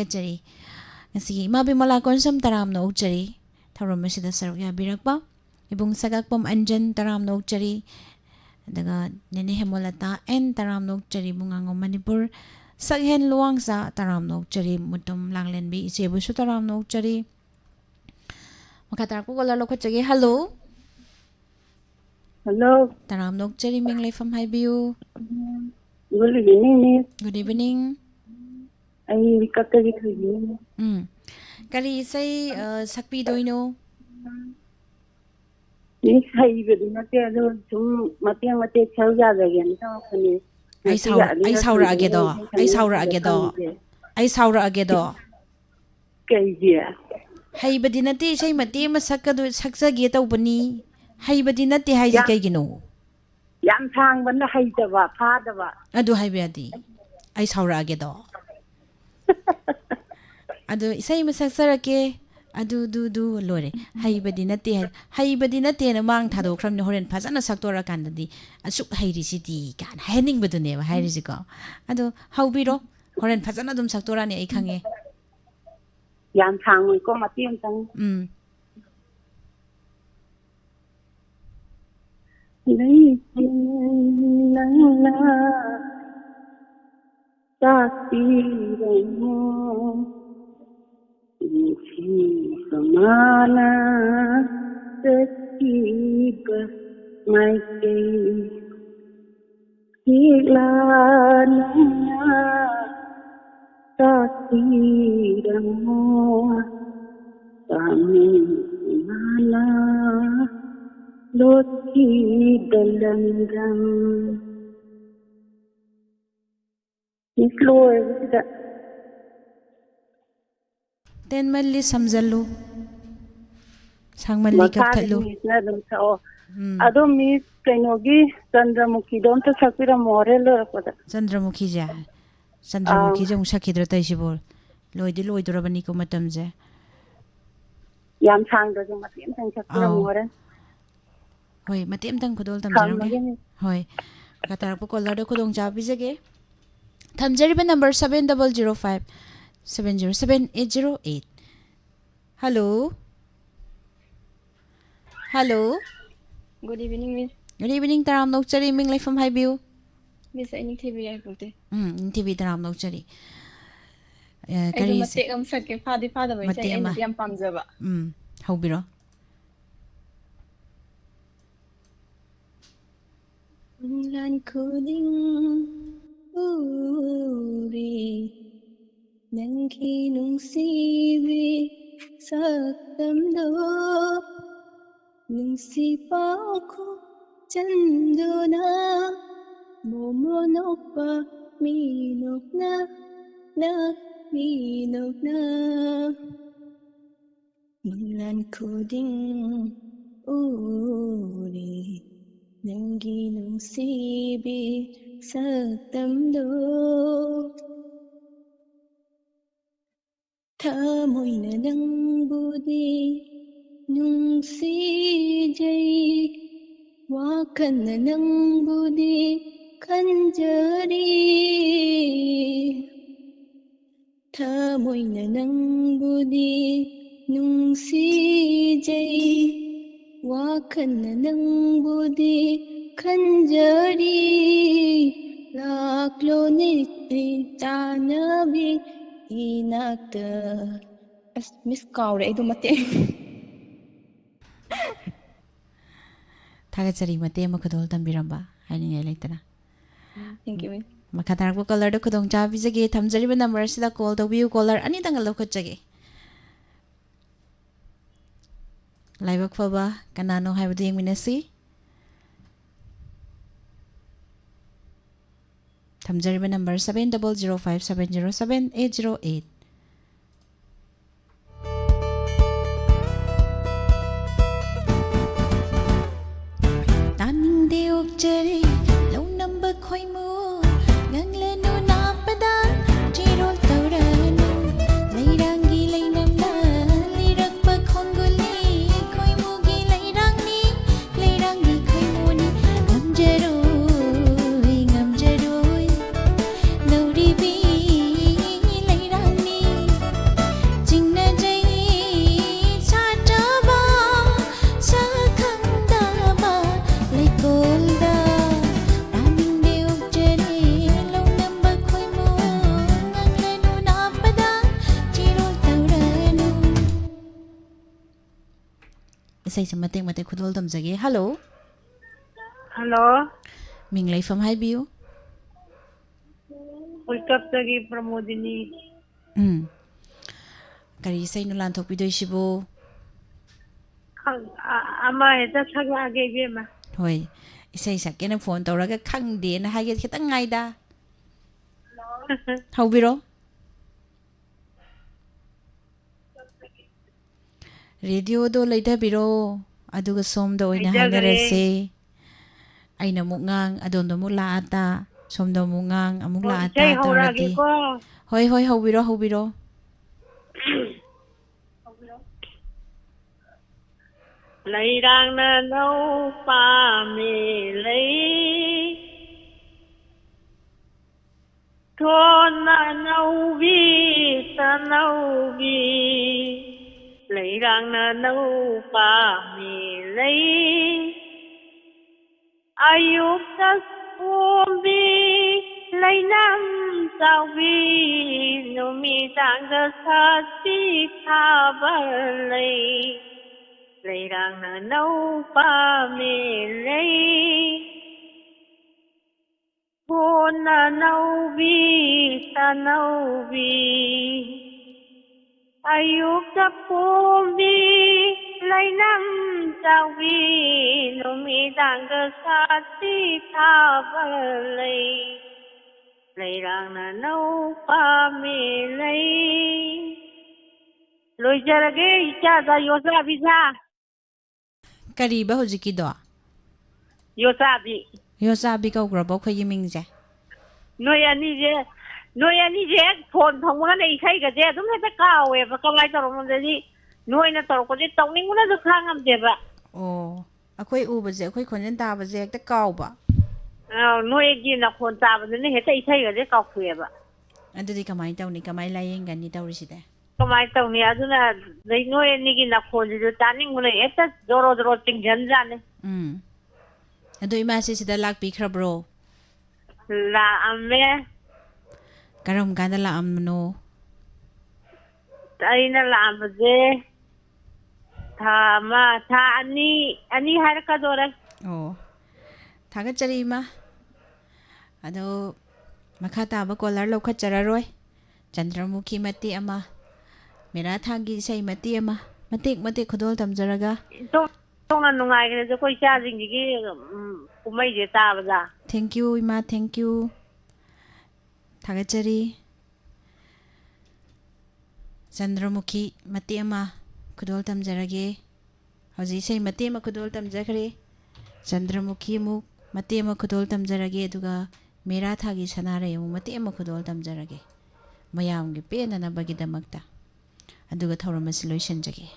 ꯊꯥꯒꯠꯆꯔꯤ ꯉꯁꯤꯒꯤ ꯏꯃꯥ ꯕꯤꯃꯂꯥ ꯀꯣꯟꯁꯝ ꯇꯔꯥꯝꯅ ꯑꯣꯛꯆꯔꯤ ꯊꯧꯔꯝ ꯑꯁꯤꯗ ꯁꯔꯨꯛ ꯌꯥꯕꯤꯔꯛꯄ ꯏꯕꯨꯡ ꯁꯒꯥꯛꯄꯝ ꯑꯟꯖꯟ ꯇꯔꯥꯝꯅ ꯑꯣꯛꯆꯔꯤ ꯑꯗꯨꯒ ꯅꯦꯅꯦ ꯍꯦꯃꯣꯂꯇꯥ ꯑꯦꯟ ꯇꯔꯥꯝꯅ ꯑꯣꯛꯆꯔꯤ ꯕꯨꯡꯉꯥꯡꯉꯣꯝ ꯃꯅꯤꯄꯨꯔ ꯁꯛꯍꯦꯟ ꯂꯨꯋꯥꯡꯆꯥ ꯇꯔꯥꯝꯅ ꯑꯣꯛꯆꯔꯤ ꯃꯨꯇꯨꯝ ꯂꯥꯡꯂꯦꯟꯕꯤ ꯏꯆꯦꯕꯨꯁꯨ ꯇꯔꯥꯝꯅ ꯑꯣꯛꯆꯔꯤ ꯃꯈꯥ ꯇꯥꯔꯛꯄ ꯀꯣꯂꯔ ꯂꯧꯈꯠꯆꯒꯦ ꯍꯜꯂꯣ Hello. ꯇꯔꯥꯝꯅ ꯑꯣꯛꯆꯔꯤ ꯃꯤꯡ ꯂꯩꯐꯝ ꯍꯥꯏꯕꯤꯌꯨ Good evening, Miss. Good evening I Katari Thuyini. ꯀꯔꯤ ꯏꯁꯩ ꯁꯛꯄꯤꯗꯣꯏꯅꯣ Miss Haibadi Nate Ado Sum Matia Mate Chalga again. ꯑꯩ ꯁꯥꯎꯔꯛꯑꯒꯦꯗꯣ ꯑꯩ ꯁꯥꯎꯔꯛꯑꯒꯦꯗꯣ ꯑꯩ ꯁꯥꯎꯔꯛꯑꯒꯦꯗꯣ Kaiji. ꯍꯩꯕꯗꯤ ꯅꯠꯇꯦ ꯏꯁꯩ ꯃꯇꯦꯛ ꯑꯃ ꯁꯛꯆꯒꯦ ꯇꯧꯕꯅꯤ ꯍꯩꯕꯗꯤ ꯅꯠꯇꯦ ꯍꯥꯏꯁꯤ ꯀꯩꯒꯤꯅꯣ Yam Tang Bana Haitaba, Padaba. ꯑꯗꯨ ꯍꯥꯏꯕ ꯌꯥꯗꯦ ꯑꯩ ꯁꯥꯎꯔꯛꯑꯒꯦꯗꯣ ꯑꯗꯨ ꯏꯁꯩ ꯑꯃ ꯁꯛꯆꯔꯛꯀꯦ ꯑꯗꯨ ꯂꯣꯏꯔꯦ ꯍꯩꯕꯗꯤ ꯅꯠꯇꯦꯅ ꯃꯥꯡ ꯊꯥꯗꯣꯛꯈ꯭ꯔꯕꯅꯤ ꯍꯣꯔꯦꯟ ꯐꯖꯅ ꯁꯛꯇꯣꯔꯀꯥꯟꯗꯗꯤ ꯑꯁꯨꯛ ꯍꯩꯔꯤꯁꯤꯗꯤ ꯀꯥꯏꯅ ꯍꯥꯏꯍꯟꯅꯤꯡꯕꯗꯨꯅꯦꯕ ꯍꯥꯏꯔꯤꯁꯤꯀꯣ ꯑꯗꯣ ꯍꯧꯕꯤꯔꯣ ꯍꯣꯔꯦꯟ ꯐꯖꯅ ꯑꯗꯨꯝ ꯁꯛꯇꯣꯔꯛꯑꯅꯤ ꯑꯩ ꯈꯪꯉꯦ Yam Tang Ko Matiam Tang. Nangla Sati Ramo Ichi Samana Satiba Maite Hilanaya Sati Ramo Sami Mala Loti Dalandam Miss Lord, ꯇꯦꯟꯃꯜꯂꯤ ꯁꯝꯖꯜꯂꯨ ꯁꯥꯡꯃꯜꯂꯤ ꯀꯛꯊꯠꯂꯨ ꯑꯗꯣ ꯃꯤꯁ ꯀꯩꯅꯣꯒꯤ ꯆꯟꯗ꯭ꯔꯃꯨꯈꯤꯗꯣ ꯑꯝꯇ ꯁꯛꯄꯤꯔꯝꯃꯣ ꯍꯣꯔꯦꯟ ꯂꯣꯏꯔꯛꯄꯗ ꯆꯟꯗ꯭ꯔꯃꯨꯈꯤꯁꯦ ꯑꯃꯨꯛ ꯁꯛꯈꯤꯗ꯭ꯔꯥ ꯇꯧꯏꯁꯤꯕꯣ ꯂꯣꯏꯗꯣꯔꯕꯅꯤꯀꯣ ꯃꯇꯝꯁꯦ ꯌꯥꯝ ꯁꯥꯡꯗ꯭ꯔꯁꯨ ꯃꯇꯦꯛ ꯑꯃꯇꯪ ꯁꯛꯄꯤꯔꯝꯃꯣ ꯍꯣꯔꯦꯟ ꯍꯣꯏ ꯃꯇꯦꯛ ꯑꯃꯇꯪ ꯈꯨꯗꯣꯜ ꯇꯝꯖꯔꯝꯒꯦ ꯍꯣꯏ ꯃꯈꯥ ꯇꯥꯔꯛꯄ ꯀꯣꯂꯔꯗ ꯈꯨꯗꯣꯡꯆꯥꯕ ꯄꯤꯖꯒꯦ ꯊꯝꯖꯔꯤꯕ number 7005707808 Hello. Hello. Good evening, Miss. Good evening, Taram Nokchari. Ming Lai from Highview. Miss, I need TV. I put it. TV Taram Nokchari. I do mistake. I'm second. Father, but I am Pamzava. How biro? Lan coding. Nanki nung sibi saktamdo nung sipako chandona momonokpa minokna minokna Mulan koding uri nangi nung sibi saktamdo Thamoyna nangbudi nungsijay wakanna nangbudi kanjari Thamoyna nangbudi nungsijay wakanna nangbudi kanjari laklo ni tanabi inakta Miss Kaure I do mate Thagachari mate ma khudol tambiramba haningai leitana Thank you Miss Makha tarakpa caller da khudongcha bijage thamjariba number sida call tawbiu caller ani dang lokhachage Laibak faba kanano haibadu yengminasi Thamjariba number 7005707808 Taning de okjari low number khoimu ganglenu napada jirol tauranu leirangi leinamna lirakpa khonguli khoimu gi leirangi khoimuni ngamjaroi lauribi leirani ꯏꯁꯩꯁꯦ ꯃꯇꯦꯛ ꯃꯇꯦꯛ ꯈꯨꯗꯣꯜ ꯇꯝꯖꯒꯦ. Hello. Hello. ꯃꯤꯡ ꯂꯩꯐꯝ ꯍꯥꯏꯕꯤꯌꯨ. ꯎꯜꯀꯞꯇꯒꯤ ꯄ꯭ꯔꯃꯣꯗꯤꯅꯤ. ꯀꯔꯤ ꯏꯁꯩꯅꯣ ꯂꯥꯟꯊꯣꯛꯄꯤꯗꯣꯏꯁꯤꯕꯨ? ꯑꯃ ꯍꯦꯛꯇ ꯁꯛꯂꯛꯑꯒꯦ ꯏꯕꯦꯝꯃ. ꯍꯣꯏ. ꯏꯁꯩ ꯁꯛꯀꯦꯅ ꯐꯣꯟ ꯇꯧꯔꯒ ꯈꯪꯗꯦꯅ ꯍꯥꯏꯒꯦ ꯈꯤꯇꯪ ꯉꯥꯏꯗ. ꯍꯧꯕꯤꯔꯣ. ꯔꯦꯗꯤꯑꯣꯗꯣ ꯂꯩꯊꯕꯤꯔꯣ. ꯑꯗꯨꯒ ꯁꯣꯝꯗ ꯑꯣꯏꯅ ꯍꯥꯏꯅꯔꯁꯦ. ꯑꯩꯅ ꯑꯃꯨꯛ ꯉꯥꯡ, ꯑꯗꯣꯝꯗ ꯑꯃꯨꯛ ꯂꯥꯛꯑ ꯇꯥ, ꯁꯣꯝꯗ ꯑꯃꯨꯛ ꯉꯥꯡ, ꯑꯃꯨꯛ ꯂꯥꯛꯑ ꯇꯥ ꯇꯧꯔꯗꯤ. ꯍꯣꯏ ꯍꯣꯏ, ꯍꯧꯕꯤꯔꯣ ꯍꯧꯕꯤꯔꯣ. ꯂꯩꯔꯥꯡꯅ ꯅꯧ ꯄꯥꯝꯃꯤ ꯂꯩ, ꯊꯣꯟꯅ ꯅꯧꯕꯤ ꯇꯅꯧꯕꯤ. ꯂꯩꯔꯥꯡꯅ ꯅꯧ ꯄꯥꯝꯃꯤ ꯂꯩ, ꯑꯌꯨꯛꯇ ꯁꯣꯝꯕꯤ ꯂꯩꯅꯝ ꯆꯥꯎꯕꯤ. ꯅꯨꯃꯤꯗꯥꯡꯗ ꯁꯥꯠꯄꯤ ꯊꯥꯕ ꯂꯩ. ꯂꯩꯔꯥꯡꯅ ꯅꯧ ꯄꯥꯝꯃꯤ ꯂꯩ, ꯊꯣꯟꯅ ꯅꯧꯕꯤ ꯇꯅꯧꯕꯤ. ꯑꯌꯨꯛꯇ ꯄꯣꯝꯕꯤ ꯂꯩꯅꯝ ꯆꯥꯎꯕꯤ. ꯅꯨꯃꯤꯗꯥꯡꯗ ꯁꯥꯠꯄꯤ ꯊꯥꯕ ꯂꯩ. ꯂꯩꯔꯥꯡꯅ ꯅꯧ ꯄꯥꯝꯃꯤ ꯂꯩ. ꯂꯣꯏꯖꯔꯒꯦ ꯏꯆꯥꯗ ꯌꯣꯆꯥꯕꯤꯁꯥ. ꯀꯔꯤꯕ ꯍꯧꯖꯤꯛꯀꯤꯗꯣ? ꯌꯣꯆꯥꯕꯤ. ꯌꯣꯆꯥꯕꯤ ꯀꯧꯈ꯭ꯔꯕꯣ ꯑꯩꯈꯣꯏꯒꯤ ꯃꯤꯡꯁꯦ? ꯅꯣꯏ ꯑꯅꯤꯁꯦ ꯍꯦꯛ ꯐꯣꯟ ꯐꯪꯕꯒꯅ ꯏꯁꯩꯒꯁꯦ ꯑꯗꯨꯝ ꯍꯦꯛꯇ ꯀꯥꯎꯋꯦꯕ. ꯀꯃꯥꯏꯅ ꯇꯧꯔꯛꯅꯣꯗꯗꯤ ꯅꯣꯏꯅ ꯇꯧꯔꯛꯄꯁꯦ ꯇꯧꯅꯤꯡꯕꯅꯁꯨ ꯈꯥꯡ ꯉꯝꯗꯦꯕ. ꯑꯣ, ꯑꯩꯈꯣꯏ ꯎꯕꯁꯦ, ꯑꯩꯈꯣই ꯈꯣꯟꯖꯦꯜ ꯇꯥꯕꯁꯦ ꯍꯦꯛꯇ ꯀꯥꯎꯕ. ꯅꯣꯏꯒꯤ ꯅꯈꯣꯟ ꯇꯥꯕꯗꯨꯅ ꯍꯦꯛꯇ ꯏꯁꯩꯒꯁꯦ ꯀꯥꯎꯊꯣꯛꯑꯦꯕ. ꯑꯗꯨꯗꯤ ꯀꯃꯥꯏꯅ ꯇꯧꯅꯤ? ꯀꯃꯥꯏꯅ ꯂꯥꯏꯌꯦꯡꯒꯅꯤ ꯇꯧꯔꯤꯁꯤꯗꯤ? ꯀꯃꯥꯏꯅ ꯇꯧꯅꯤ? ꯑꯗꯨꯅ ꯅꯣꯏ ꯑꯅꯤꯒꯤ ꯅꯈꯣꯟꯁꯤꯁꯨ ꯇꯥꯅꯤꯡꯕꯅ ꯍꯦꯛꯇ ꯖꯣꯔꯣ ꯖꯣꯔꯣ ꯆꯤꯡꯁꯤꯟꯖꯥꯠꯅꯤ. ꯑꯗꯣ ꯏꯃꯥꯁꯤ ꯁꯤꯗ ꯂꯥꯛꯄꯤꯈ꯭ꯔꯕ꯭ꯔꯣ? ꯂꯥꯛꯑꯝꯃꯦ. ꯀꯔꯝ ꯀꯥꯟꯗ ꯂꯥꯛꯑꯝꯕꯅꯣ? ꯑꯩꯅ ꯂꯥꯛꯑꯝꯕꯁꯦ ꯊꯥ ꯑꯅꯤ ꯍꯥꯏꯔꯛꯀꯗꯣꯔꯦ. ꯑꯣ, ꯊꯥꯒꯠꯆꯔꯤ ꯏꯃꯥ. ꯑꯗꯣ ꯃꯈꯥ ꯇꯥꯕ ꯀꯣꯂꯔ ꯂꯧꯈꯠꯆꯔꯔꯣꯏ. ꯆꯟꯗ꯭ꯔꯃꯨꯈꯤ ꯃꯇꯦꯛ ꯑꯃ, ꯃꯦꯔꯥꯊꯥꯒꯤ ꯏꯁꯩ ꯃꯇꯦꯛ ꯑꯃ, ꯃꯇꯦꯛ ꯃꯇꯦꯛ ꯈꯨꯗꯣꯜ ꯇꯝꯖꯔꯒ. ꯇꯣꯡꯅ ꯅꯨꯡꯉꯥꯏꯈ꯭ꯔꯦꯁꯦ ꯑꯩꯈꯣꯏ ꯏꯆꯥꯁꯤꯡꯁꯤꯒꯤ ꯀꯨꯝꯍꯩꯁꯦ ꯇꯥꯕꯗ. ꯊꯦꯡꯀ꯭ꯌꯨ ꯏꯃꯥ, ꯊꯦꯡꯀ꯭ꯌꯨ. ꯊꯥꯒꯠꯆꯔꯤ. ꯆꯟꯗ꯭ꯔꯃꯨꯈꯤ ꯃꯇꯦꯛ ꯑꯃ ꯈꯨꯗꯣꯜ ꯇꯝꯖꯔꯒꯦ. ꯍꯧꯖꯤꯛ ꯏꯁꯩ ꯃꯇꯦꯛ ꯑꯃ ꯈꯨꯗꯣꯜ ꯇꯝꯖꯈ꯭ꯔꯦ. ꯆꯟꯗ꯭ꯔꯃꯨꯈꯤ ꯑꯃꯨꯛ ꯃꯇꯦꯛ ꯑꯃ ꯈꯨꯗꯣꯜ ꯇꯝꯖꯔꯒꯦ. ꯑꯗꯨꯒ ꯃꯦꯔꯥꯊꯥꯒꯤ ꯁꯅꯥꯔꯩ ꯑꯃꯨꯛ ꯃꯇꯦꯛ ꯑꯃ ꯈꯨꯗꯣꯜ ꯇꯝꯖꯔꯒꯦ, ꯃꯌꯥꯝꯒꯤ ꯄꯦꯟꯅꯅꯕꯒꯤꯗꯃꯛꯇ. ꯑꯗꯨꯒ ꯊꯧꯔꯝ ꯑꯁꯤ ꯂꯣꯏꯁꯤꯟꯖꯒꯦ.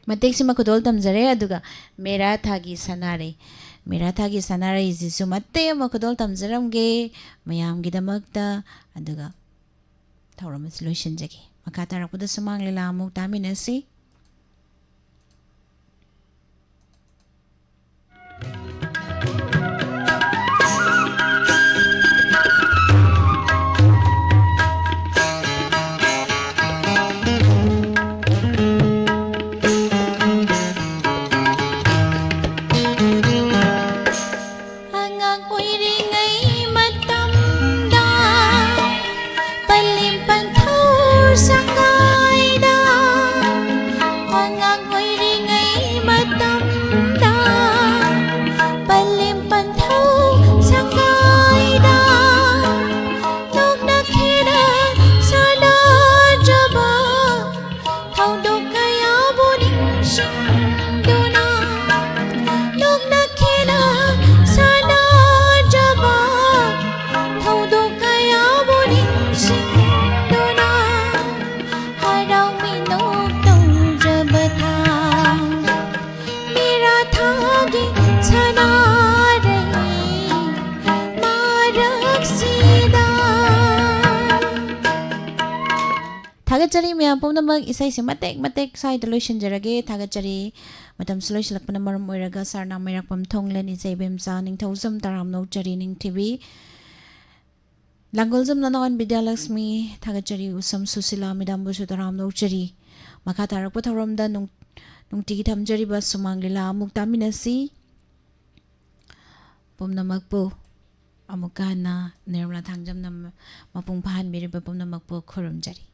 ꯃꯇꯦꯛꯁꯤꯃ ꯈꯨꯗꯣꯜ ꯇꯝꯖꯔꯦ. ꯑꯗꯨꯒ ꯃꯦꯔꯥꯊꯥꯒꯤ ꯁꯅꯥꯔꯩ, ꯃꯦꯔꯥꯊꯥꯒꯤ ꯁꯅꯥꯔꯩꯁꯤꯁꯨ ꯃꯇꯦꯛ ꯑꯃ ꯈꯨꯗꯣꯜ ꯇꯝꯖꯔꯝꯒꯦ ꯃꯌꯥꯝꯒꯤꯗꯃꯛꯇ. ꯑꯗꯨꯒ ꯊꯧꯔꯝ ꯑꯁꯤ ꯂꯣꯏꯁꯤꯟꯖꯒꯦ. ꯃꯈꯥ ꯇꯥꯔꯛꯄꯗ ꯁꯨꯃꯥꯡ ꯂꯤꯂꯥ ꯑꯃꯨꯛ ꯇꯥꯃꯤꯟꯅꯁꯤ. ꯃꯥꯒꯤ ꯁꯅꯥꯔꯩ ꯃꯔꯛꯁꯤꯗ ꯊꯥꯒꯠꯆꯔꯤ ꯃꯌꯥꯝ ꯄꯨꯝꯅꯃꯛ ꯏꯁꯩꯁꯦ ꯃꯇꯦꯛ ꯁ꯭ꯋꯥꯏꯗ ꯂꯣꯏꯁꯤꯟꯖꯔꯒꯦ ꯊꯥꯒꯠꯆꯔꯤ ꯃꯇꯝꯁꯨ ꯂꯣꯏꯁꯤꯜꯂꯛꯄꯅ ꯃꯔꯝ ꯑꯣꯏꯔꯒ ꯁꯥꯔꯅꯥ ꯃꯩꯔꯥꯛꯄꯝ ꯊꯣꯡꯂꯦꯟ ꯏꯆꯦꯕꯦꯝꯆꯥ ꯅꯤꯡꯊꯧꯖꯝ ꯇꯔꯥꯝꯅꯧꯆꯔꯤ ꯅꯤꯡꯊꯤꯕꯤ ꯂꯥꯡꯒꯣꯜꯖꯝ ꯅꯅꯥꯋꯥꯟ ꯕꯤꯗ꯭ꯌꯥꯂꯛꯁꯃꯤ ꯊꯥꯒꯠꯆꯔꯤ ꯎꯁꯝ ꯁꯨꯁꯤꯂꯥ ꯃꯦꯗꯥꯝꯕꯨꯁꯨ ꯇꯔꯥꯝꯅꯧꯆꯔꯤ ꯃꯈꯥ ꯇꯥꯔꯛꯄ ꯊꯧꯔꯝꯗ ꯅꯨꯡꯇꯤꯒꯤ ꯊꯝꯖꯔꯤꯕ ꯁꯨꯃꯥꯡ ꯂꯤꯂꯥ ꯑꯃꯨꯛ ꯇꯥꯃꯤꯟꯅꯁꯤ ꯄꯨꯝꯅꯃꯛꯄꯨ ꯑꯃꯨꯛꯀ ꯍꯟꯅ ꯅꯤꯔꯃꯂꯥ ꯊꯥꯡꯖꯝꯅ ꯃꯄꯨꯡ ꯐꯥꯍꯟꯕꯤꯔꯤꯕ ꯄꯨꯝꯅꯃꯛꯄꯨ ꯈꯨꯔꯨꯝꯖꯔꯤ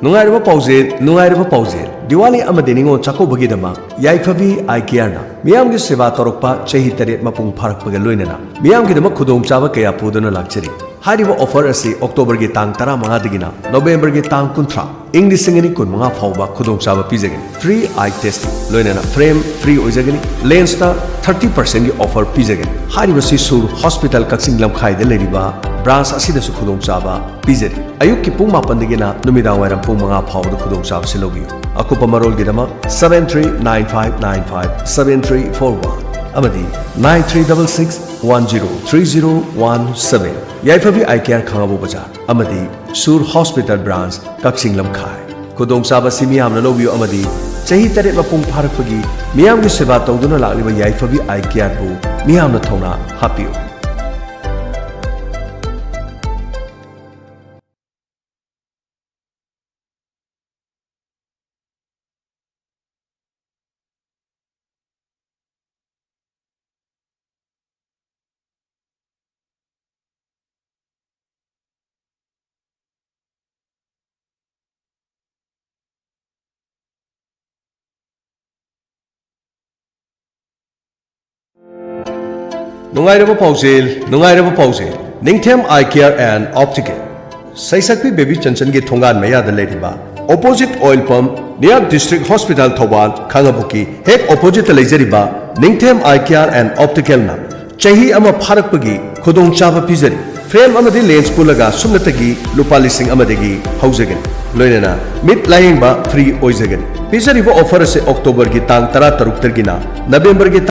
ꯅꯨꯡꯉꯥꯏꯔꯕ ꯄꯥꯎꯖꯦꯜ ꯗꯤꯋꯥꯂꯤ ꯑꯃꯗꯤ ꯅꯤꯉꯣꯜ ꯆꯥꯛꯀꯧꯕꯒꯤꯗꯃꯛ ꯌꯥꯏꯐꯕꯤ ꯑꯥꯏ ꯀꯦꯌꯔꯅ ꯃꯤꯌꯥꯝꯒꯤ ꯁꯦꯕꯥ ꯇꯧꯔꯛꯄ ꯆꯍꯤ 7 ꯃꯄꯨꯡ ꯐꯥꯔꯛꯄꯒ ꯂꯣꯏꯅꯅ ꯃꯤꯌꯥꯝꯒꯤꯗꯃꯛ ꯈꯨꯗꯣꯡꯆꯥꯕ ꯀꯌꯥ ꯄꯨꯗꯨꯅ ꯂꯥꯛꯆꯔꯤ ꯍꯥꯏꯔꯤꯕ ꯑꯣꯐꯔ ꯑꯁꯤ ꯑꯣꯛꯇꯣꯕꯔꯒꯤ ꯇꯥꯡ 15ꯗꯒꯤꯅ ꯅꯣꯕꯦꯝꯕꯔꯒꯤ ꯇꯥꯡ 30 ꯏꯪ 2015 ꯐꯥꯎꯕ ꯈꯨꯗꯣꯡꯆꯥꯕ ꯄꯤꯖꯒꯅꯤ ꯐ꯭ꯔꯤ ꯑꯥꯏ ꯇꯦꯁꯇꯤꯡ ꯂꯣꯏꯅꯅ ꯐ꯭ꯔꯦꯝ ꯐ꯭ꯔꯤ ꯑꯣꯏꯖꯒꯅꯤ ꯂꯦꯟꯁꯇ 30% ꯒꯤ ꯑꯣꯐꯔ ꯄꯤꯖꯒꯅꯤ ꯍꯥꯏꯔꯤꯕꯁꯤ ꯁꯨꯔ ꯍꯣꯁꯄꯤꯇꯥꯜ ꯀꯛꯆꯤꯡ ꯂꯝꯈꯥꯏꯗ ꯂꯩꯔꯤꯕ ꯕ꯭ꯔꯥꯟꯁ ꯑꯁꯤꯗꯁꯨ ꯈꯨꯗꯣꯡꯆꯥꯕ ꯄꯤꯖꯔꯤ ꯑꯌꯨꯛꯀꯤ ꯄꯨꯡ 9ꯗꯒꯤꯅ ꯅꯨꯃꯤꯗꯥꯡꯋꯥꯏꯔꯝ ꯄꯨꯡ 5 ꯐꯥꯎꯕꯗ ꯈꯨꯗꯣꯡꯆꯥꯕꯁꯤ ꯂꯧꯕꯤꯌꯨ ꯑꯀꯨꯞꯄ ꯃꯔꯣꯜꯒꯤꯗꯃꯛ 7395957341 ꯑꯃꯗꯤ 9366103017 ꯌꯥꯏꯐꯕꯤ ꯑꯥꯏ ꯀꯦꯌꯔ ꯈꯥꯡꯉꯕꯣꯛ ꯕꯖꯥꯔ ꯑꯃꯗꯤ ꯁꯨꯔ ꯍꯣꯁꯄꯤꯇꯥꯜ ꯕ꯭ꯔꯥꯟꯁ ꯀꯛꯆꯤꯡ ꯂꯝꯈꯥꯏ ꯈꯨꯗꯣꯡꯆꯥꯕꯁꯤ ꯃꯤꯌꯥꯝꯅ ꯂꯧꯕꯤꯌꯨ ꯑꯃꯗꯤ ꯆꯍꯤ 7 ꯃꯄꯨꯡ ꯐꯥꯔꯛꯄꯒꯤ ꯃꯤꯌꯥꯝꯒꯤ ꯁꯦꯕꯥ ꯇꯧꯗꯨꯅ ꯂꯥꯛꯂꯤꯕ ꯌꯥꯏꯐꯕꯤ ꯑꯥꯏ ꯀꯦꯌꯔꯕꯨ ꯃꯤꯌꯥꯝꯅ ꯊꯧꯅꯥ ꯍꯥꯞꯄꯤꯌꯨ ꯅꯨꯡꯉꯥꯏꯔꯕ ꯄꯥꯎꯖꯦꯜ ꯅꯤꯡꯊꯦꯝ ꯑꯥꯏ ꯀꯦꯌꯔ ꯑꯦꯟ ꯑꯣꯞꯇꯤꯀꯦꯜ ꯁꯩꯁꯛꯄꯤ ꯕꯦꯕꯤ ꯆꯟꯆꯟꯒꯤ ꯊꯣꯡꯒꯥꯟ ꯃꯌꯥꯗ ꯂꯩꯔꯤꯕ ꯑꯣꯄꯣꯖꯤꯠ ꯑꯣꯏꯜ ꯄꯝꯞ ꯅꯤꯌꯔ ꯗꯤꯁꯇ꯭ꯔꯤꯛ ꯍꯣꯁꯄꯤꯇꯥꯜ ꯊꯧꯕꯥꯜ ꯈꯥꯡꯉꯕꯣꯛꯀꯤ ꯍꯦꯛ ꯑꯣꯄꯣꯖꯤꯠꯇ ꯂꯩꯖꯔꯤꯕ ꯅꯤꯡꯊꯦꯝ ꯑꯥꯏ ꯀꯦꯌꯔ ꯑꯦꯟ ꯑꯣꯞꯇꯤꯀꯦꯜꯅ ꯆꯍꯤ ꯑꯃ ꯐꯥꯔꯛꯄꯒꯤ ꯈꯨꯗꯣꯡꯆꯥꯕ ꯄꯤꯖꯔꯤ ꯐ꯭ꯔꯦꯝ ꯑꯃꯗꯤ ꯂꯦꯟꯁ ꯄꯨꯜꯂꯒ ꯁꯨꯞꯅꯇꯒꯤ ꯂꯨꯄꯥ 1,000 ꯍꯧꯖꯒꯅꯤ ꯂꯣꯏꯅꯅ ꯃꯤꯠ ꯂꯥꯌꯦꯡꯕ ꯐ꯭ꯔꯤ ꯑꯣꯏꯖꯒꯅꯤ ꯄꯤꯖꯔꯤꯕ ꯑꯣꯐꯔ ꯑꯁꯤ ꯑꯣꯛꯇꯣꯕꯔꯒꯤ ꯇꯥꯡ 13 ꯗꯒꯤꯅ ꯅꯕꯦꯝꯕꯔꯒꯤ